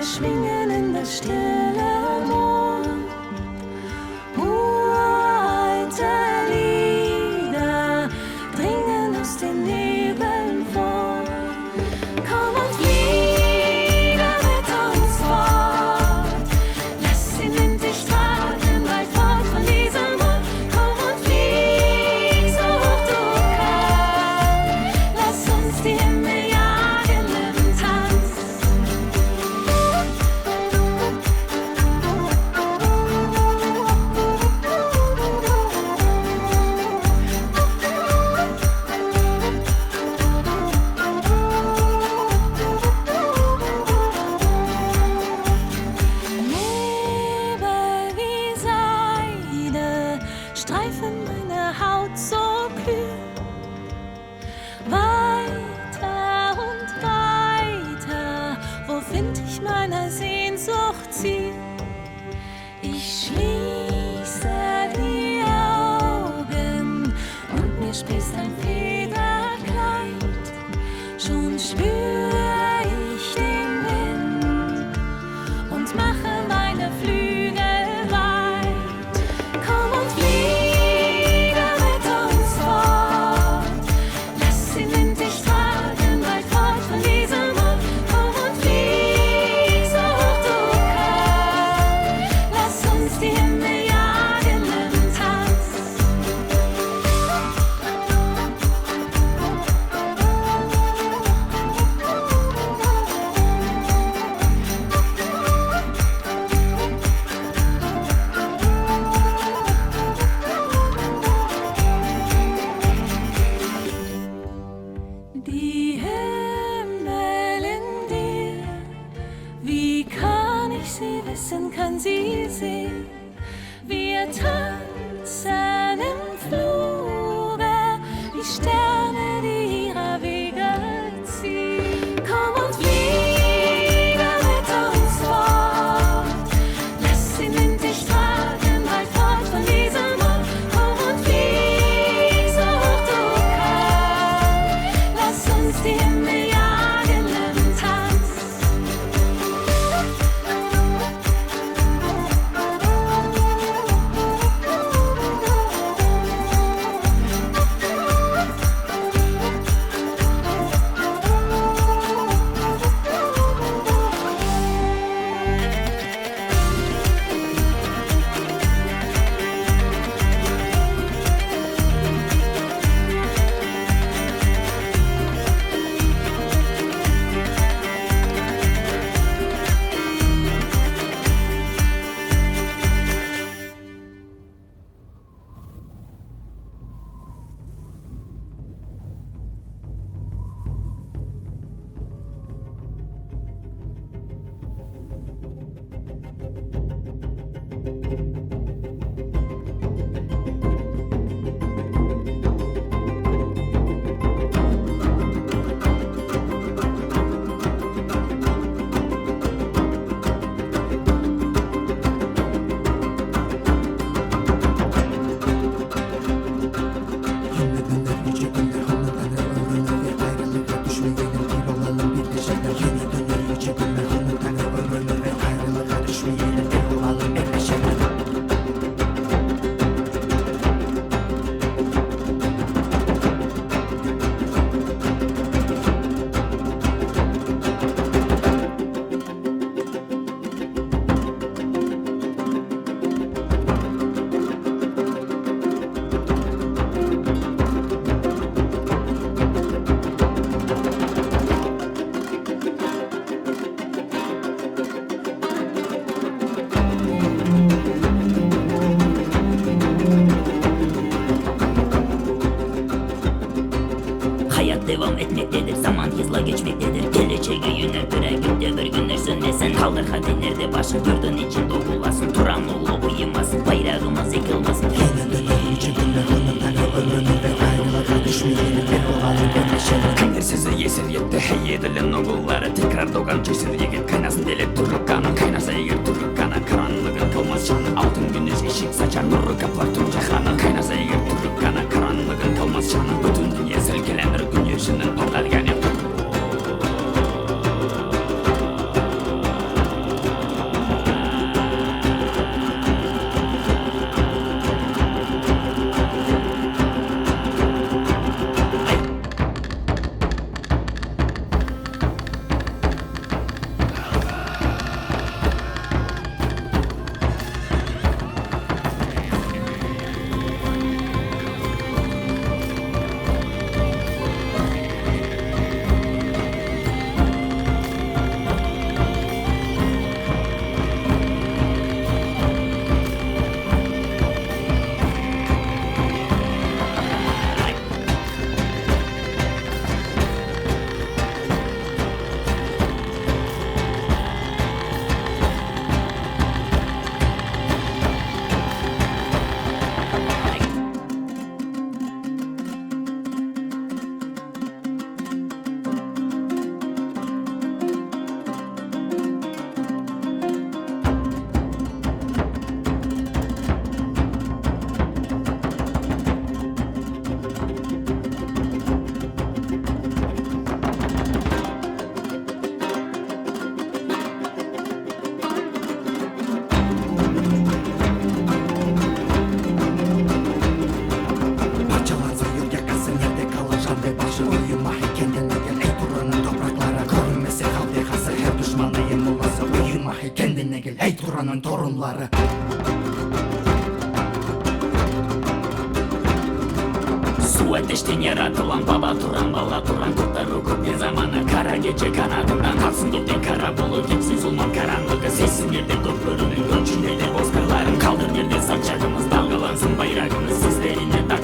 schwingen in das stille Moor. Uralte Lieder dringen aus den Nebeln vor. Komm und fliege mit uns fort. Lass den Wind dich tragen, weit fort von diesem Ort. Komm und flieg so hoch du kannst. Lass uns die Himmel jagen im Tanz. Nebel wie Seide streifen meine Haut so kühl. Weiter und weiter, wo find ich meiner Sehnsucht Ziel? Ich schließe die Augen und mir sprießt ein Federkleid. Schon spür ich den Wind und mache meine Flügel weit. Komm und fliege mit uns fort. Lass den Wind dich tragen, weit fort von diesem Ort. Komm und flieg so hoch du kannst. Lass uns die Himmel jagen im Tanz. Die Himmel in dir, wie kann ich sie wissen, kann sie sehen? Wir tanzen im Fluge, wie Sterne, die ihrer Wege ziehen. Komm und fliege mit uns fort. Lass den Wind dich tragen, weit fort von diesem Ort. Komm und flieg so hoch du kannst. Lass uns die Himmel jagen im Tanz. Hayat devam etmektedir, zaman hızla geçmektedir. Geleceğe yönelterek devir günler sönmesin. Kaldır hadi nerede başın gördüğün için doğulasın. Turan oğlu uyumasın, bayrağımız yıkılmasın. Kaynarsızı yesir yetti hey edilen oğulları. Tekrar doğan cesur yigit kaynasın delip durur kanı. Kaynasa eğer durur kanı, karanlığın kalmaz canı. Altın güneş ışık saçar nuru kaplar tüm cihanı. Kaynasa eğer durur kanı, karanlığın kalmaz canı. Bütün dünya silkelenir gün yüzünün parlar yani. Parçalar sayıyor yakası, nerede kalır can ve başı. Uyuma kendine gel ey Turan'ın toprakları. Görünmesi kavdekası, her düşmanıyım olası. Uyuma kendine gel ey Turan'ın torunları. Su ateşten yaratılan baba Turan, bala Turan, kurtarır kurtlar zamanı. Kara gece kanadından kalsın dopten kara bulut. Hepsi zulman karanlığı, sessin nerede köprünün, ölçün nerede bozkırların. Kaldır nerede saçağımız, dalgalansın bayrağımız, sizlerine tak